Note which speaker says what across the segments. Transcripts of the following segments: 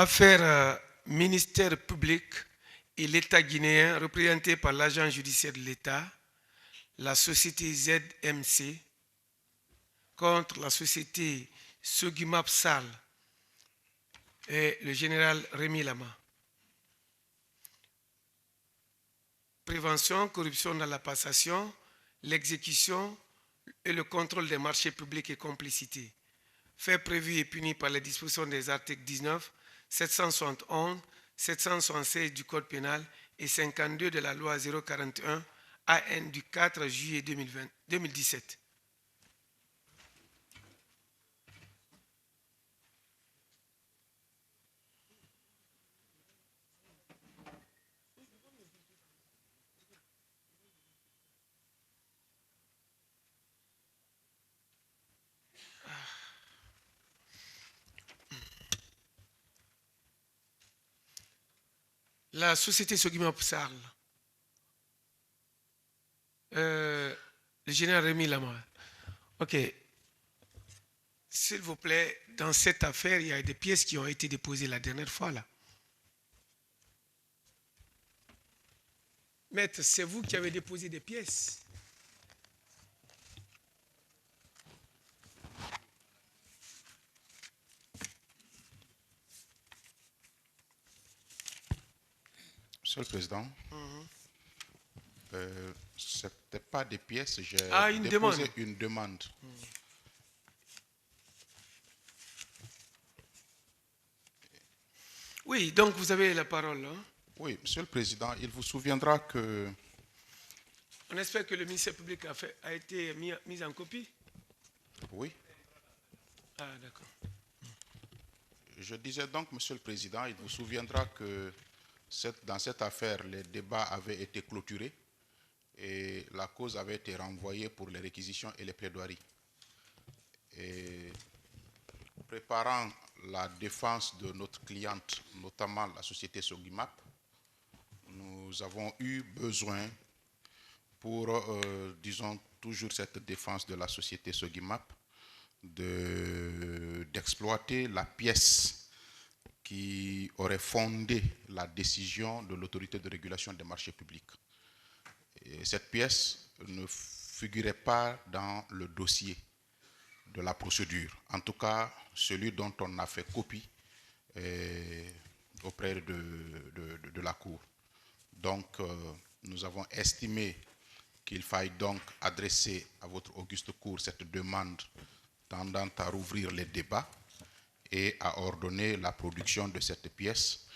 Speaker 1: Affaires ministère public et l'État guinéen représenté par l'agent judiciaire de l'État, la société ZMC contre la société Sogimap Sal et le général Rémi Lama. Prévention, corruption dans la passation, l'exécution et le contrôle des marchés publics et complicité. Fait prévu et puni par les dispositions des articles 19, 771, 776 du Code pénal et 52 de la loi 041 AN du 4 juillet 2017. La société Sogimap Sal, le général Rémi Lama. Ok. S'il vous plaît, dans cette affaire, il y a des pièces qui ont été déposées la dernière fois là. Maître, c'est vous qui avez déposé des pièces.
Speaker 2: Monsieur le Président, ce n'était pas des pièces, j'ai déposé une demande.
Speaker 1: Oui, donc vous avez la parole. Hein?
Speaker 2: Oui, Monsieur le Président, il vous souviendra que...
Speaker 1: On espère que le ministère public a été mis en copie.
Speaker 2: Oui.
Speaker 1: Ah, d'accord.
Speaker 2: Je disais donc, Monsieur le Président, il vous souviendra que dans cette affaire, les débats avaient été clôturés et la cause avait été renvoyée pour les réquisitions et les plaidoiries. Et préparant la défense de notre cliente, notamment la société Sogimap, nous avons eu besoin pour, disons, toujours cette défense de la société Sogimap, d'exploiter la pièce qui aurait fondé la décision de l'autorité de régulation des marchés publics. Et cette pièce ne figurait pas dans le dossier de la procédure, en tout cas celui dont on a fait copie auprès de la Cour. Donc, nous avons estimé qu'il faille donc adresser à votre auguste Cour cette demande tendant à rouvrir les débats et à ordonner la production de cette pièce,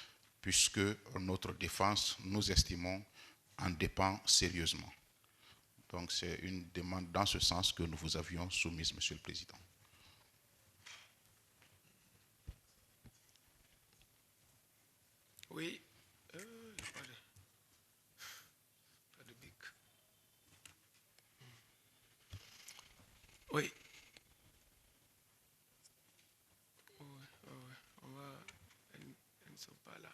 Speaker 2: puisque notre défense, nous estimons, en dépend sérieusement. Donc c'est une demande dans ce sens que nous vous avions soumise, Monsieur le Président.
Speaker 1: Oui. Pas de bic. Oui. Elles ne sont pas là.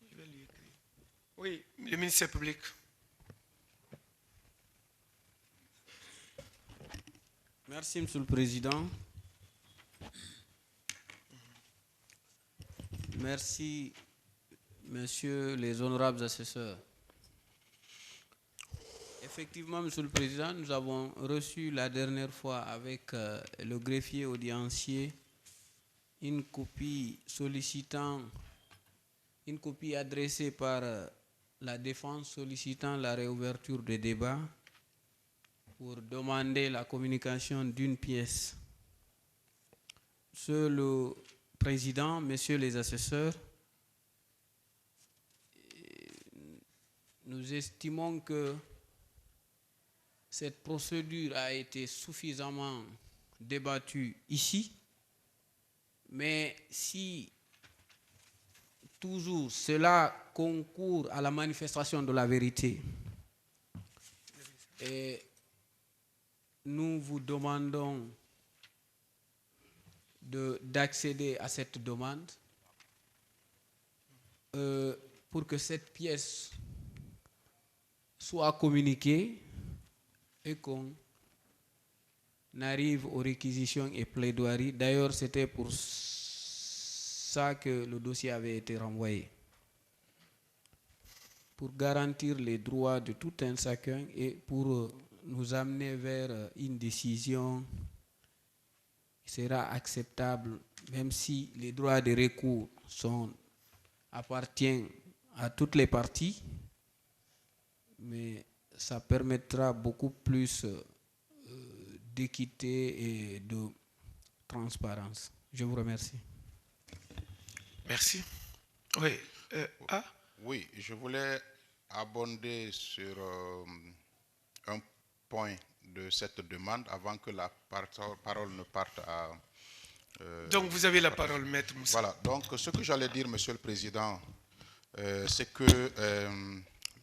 Speaker 1: Je vais lui écrire. Oui, le ministère public.
Speaker 3: Merci, Monsieur le Président. Merci, Messieurs les honorables assesseurs. Effectivement, Monsieur le Président, nous avons reçu la dernière fois avec le greffier audiencier une copie adressée par la défense sollicitant la réouverture des débats pour demander la communication d'une pièce. Monsieur le Président, Messieurs les assesseurs, nous estimons que cette procédure a été suffisamment débattue ici, mais si toujours cela concourt à la manifestation de la vérité, et nous vous demandons d'accéder à cette demande pour que cette pièce soit communiquée et qu'on arrive aux réquisitions et plaidoiries. D'ailleurs, c'était pour ça que le dossier avait été renvoyé. Pour garantir les droits de tout un chacun et pour nous amener vers une décision qui sera acceptable, même si les droits de recours appartiennent à toutes les parties, mais ça permettra beaucoup plus d'équité et de transparence. Je vous remercie.
Speaker 1: Merci. Oui.
Speaker 2: Oui, je voulais abonder sur un point de cette demande avant que la parole ne parte à...
Speaker 1: Donc vous avez la parole, Maître Moussa.
Speaker 2: Voilà, donc ce que j'allais dire, Monsieur le Président, c'est que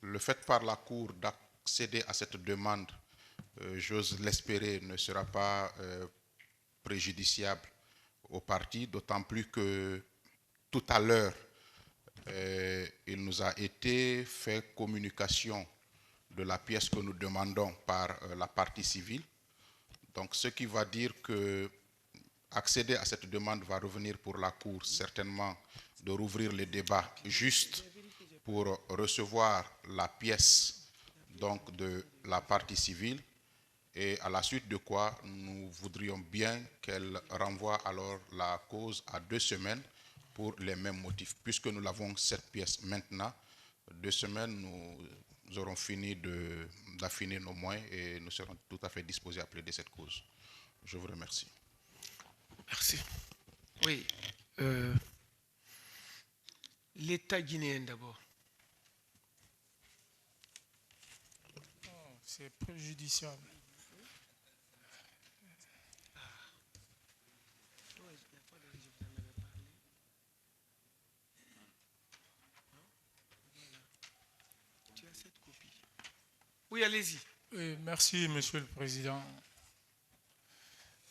Speaker 2: le fait par la Cour d'accéder à cette demande, j'ose l'espérer, ne sera pas préjudiciable aux partis, d'autant plus que tout à l'heure, il nous a été fait communication de la pièce que nous demandons par la partie civile. Donc, ce qui va dire que accéder à cette demande va revenir pour la Cour certainement de rouvrir les débats juste pour recevoir la pièce donc, de la partie civile, et à la suite de quoi nous voudrions bien qu'elle renvoie alors la cause à 2 semaines pour les mêmes motifs. Puisque nous avons cette pièce maintenant, 2 semaines, nous aurons fini d'affiner nos moyens et nous serons tout à fait disposés à plaider cette cause. Je vous remercie.
Speaker 1: Merci. Oui. L'État guinéen d'abord.
Speaker 4: C'est préjudiciable.
Speaker 1: Oui, allez-y.
Speaker 4: Oui, merci, Monsieur le Président.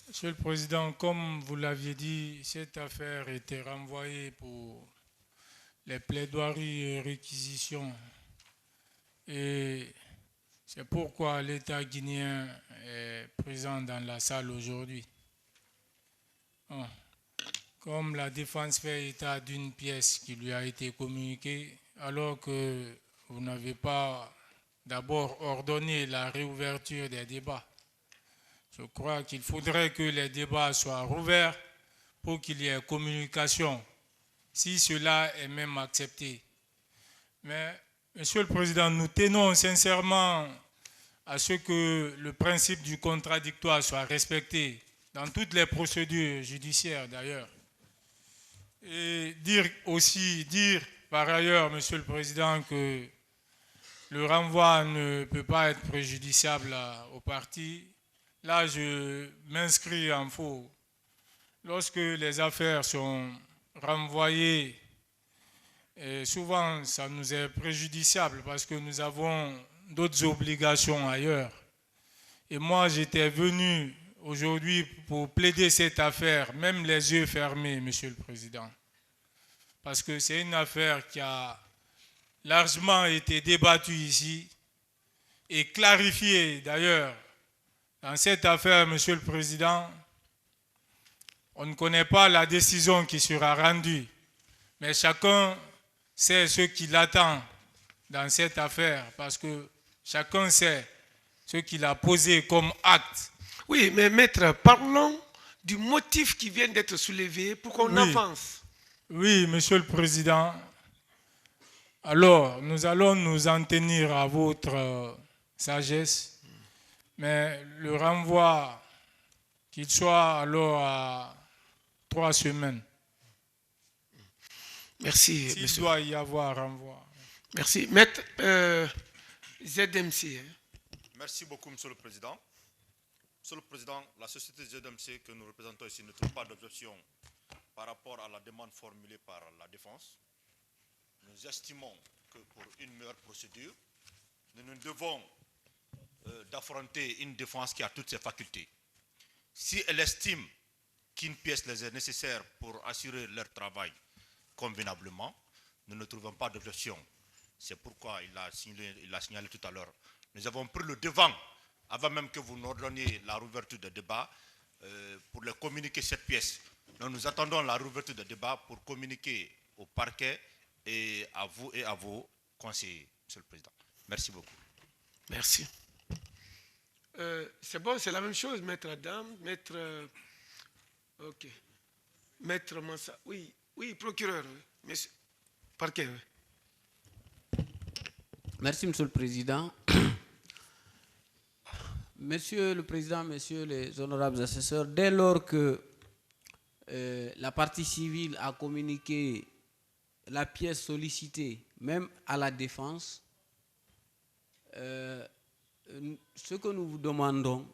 Speaker 4: Monsieur le Président, comme vous l'aviez dit, cette affaire était renvoyée pour les plaidoiries et réquisitions. Et c'est pourquoi l'État guinéen est présent dans la salle aujourd'hui. Bon. Comme la défense fait état d'une pièce qui lui a été communiquée, alors que vous n'avez pas d'abord ordonné la réouverture des débats. Je crois qu'il faudrait que les débats soient rouverts pour qu'il y ait communication, si cela est même accepté. Mais, Monsieur le Président, nous tenons sincèrement à ce que le principe du contradictoire soit respecté dans toutes les procédures judiciaires d'ailleurs. Et dire par ailleurs, Monsieur le Président, que le renvoi ne peut pas être préjudiciable aux partis. Là, je m'inscris en faux. Lorsque les affaires sont renvoyées, souvent ça nous est préjudiciable parce que nous avons d'autres obligations ailleurs. Et moi, j'étais venu aujourd'hui pour plaider cette affaire, même les yeux fermés, Monsieur le Président. Parce que c'est une affaire qui a largement été débattue ici et clarifiée d'ailleurs. Dans cette affaire, Monsieur le Président, on ne connaît pas la décision qui sera rendue, mais chacun sait ce qu'il attend dans cette affaire, parce que chacun sait ce qu'il a posé comme acte.
Speaker 1: Oui, mais maître, parlons du motif qui vient d'être soulevé pour qu'on avance.
Speaker 4: Oui, Monsieur le Président. Alors, nous allons nous en tenir à votre sagesse, mais le renvoi, qu'il soit alors à 3 semaines.
Speaker 1: Merci,
Speaker 4: S'il
Speaker 1: monsieur.
Speaker 4: doit y avoir renvoi.
Speaker 1: Merci. Maître ZMC.
Speaker 5: Merci beaucoup, Monsieur le Président. Monsieur le Président, la société ZMC que nous représentons ici ne trouve pas d'objection par rapport à la demande formulée par la défense. Nous estimons que pour une meilleure procédure, nous devons d'affronter une défense qui a toutes ses facultés. Si elle estime qu'une pièce les est nécessaire pour assurer leur travail convenablement, nous ne trouvons pas d'objection. C'est pourquoi il a signalé tout à l'heure. Nous avons pris le devant, avant même que vous nous ordonniez la rouverture de débat, pour les communiquer cette pièce, Donc nous attendons la réouverture des débats pour communiquer au parquet et à vous et à vos conseillers, Monsieur le Président. Merci beaucoup.
Speaker 1: Merci. C'est bon, c'est la même chose, maître Adam, maître... ok. Maître Mansa. Oui, oui, procureur. Oui. Monsieur, parquet, oui.
Speaker 3: Merci, Monsieur le Président. Monsieur le Président, Messieurs les honorables assesseurs, dès lors que la partie civile a communiqué la pièce sollicitée, même à la défense, ce que nous vous demandons,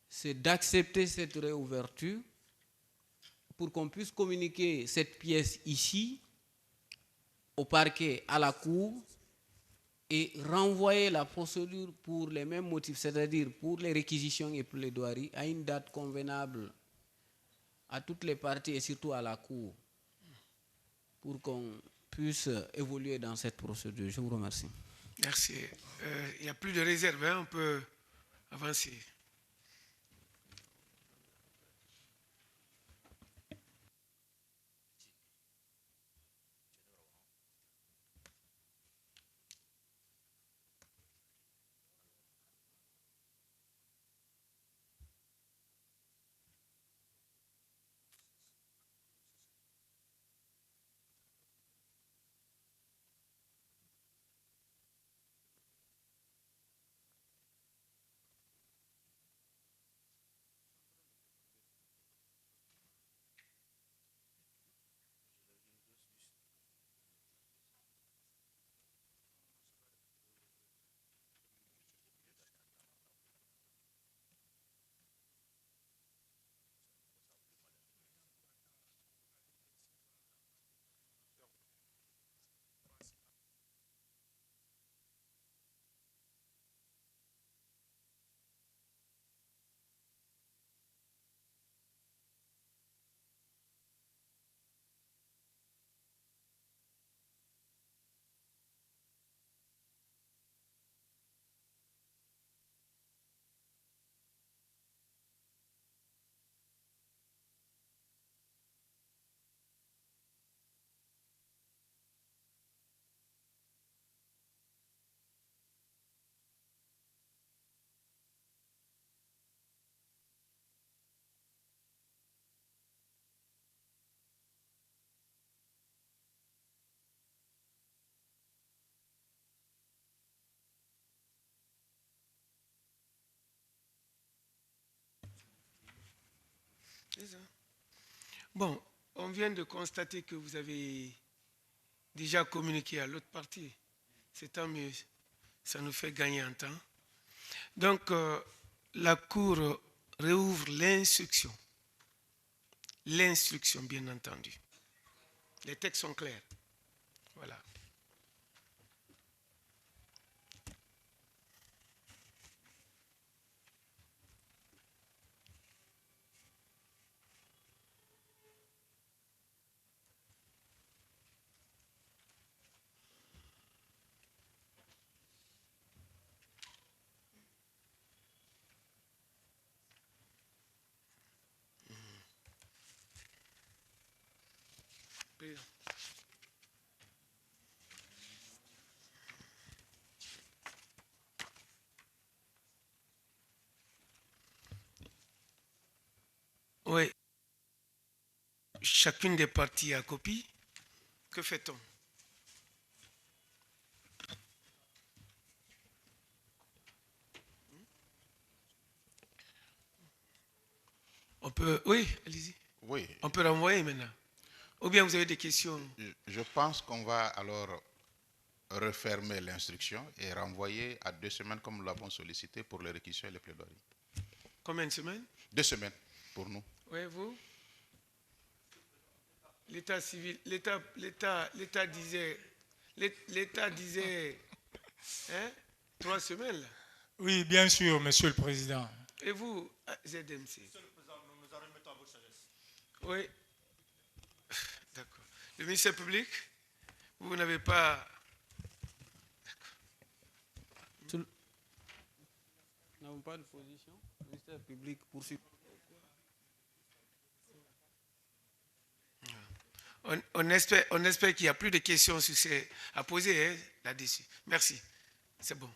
Speaker 3: c'est d'accepter cette réouverture pour qu'on puisse communiquer cette pièce ici, au parquet, à la cour, et renvoyer la procédure pour les mêmes motifs, c'est-à-dire pour les réquisitions et plaidoiries, à une date convenable à toutes les parties et surtout à la cour, pour qu'on puisse évoluer dans cette procédure. Je vous remercie.
Speaker 1: Merci. Il n'y a plus de réserve, hein, on peut avancer. C'est ça. Bon, on vient de constater que vous avez déjà communiqué à l'autre partie. C'est tant mieux. Ça nous fait gagner un temps. Donc, la Cour réouvre l'instruction. L'instruction, bien entendu. Les textes sont clairs. Voilà. Président. Oui. Chacune des parties a copie. Que fait-on? On peut... Oui, allez-y.
Speaker 2: Oui,
Speaker 1: On peut renvoyer maintenant. Ou bien vous avez des questions?
Speaker 2: je pense qu'on va alors refermer l'instruction et renvoyer à 2 semaines comme nous l'avons sollicité pour les réquisitions et les plaidoiries.
Speaker 1: Combien de semaines?
Speaker 2: 2 semaines pour nous.
Speaker 1: Oui, vous? L'état civil, l'État disait, hein, 3 semaines là.
Speaker 4: Oui, bien sûr, Monsieur le Président.
Speaker 1: Et vous, ZMC?
Speaker 5: Monsieur le Président, nous nous en remettons à votre sagesse.
Speaker 1: Oui. D'accord. Le ministère public, vous n'avez pas...
Speaker 3: Nous n'avons pas de position. Le ministère public poursuit.
Speaker 1: On espère qu'il n'y a plus de questions à poser hein, là-dessus. Merci. C'est bon.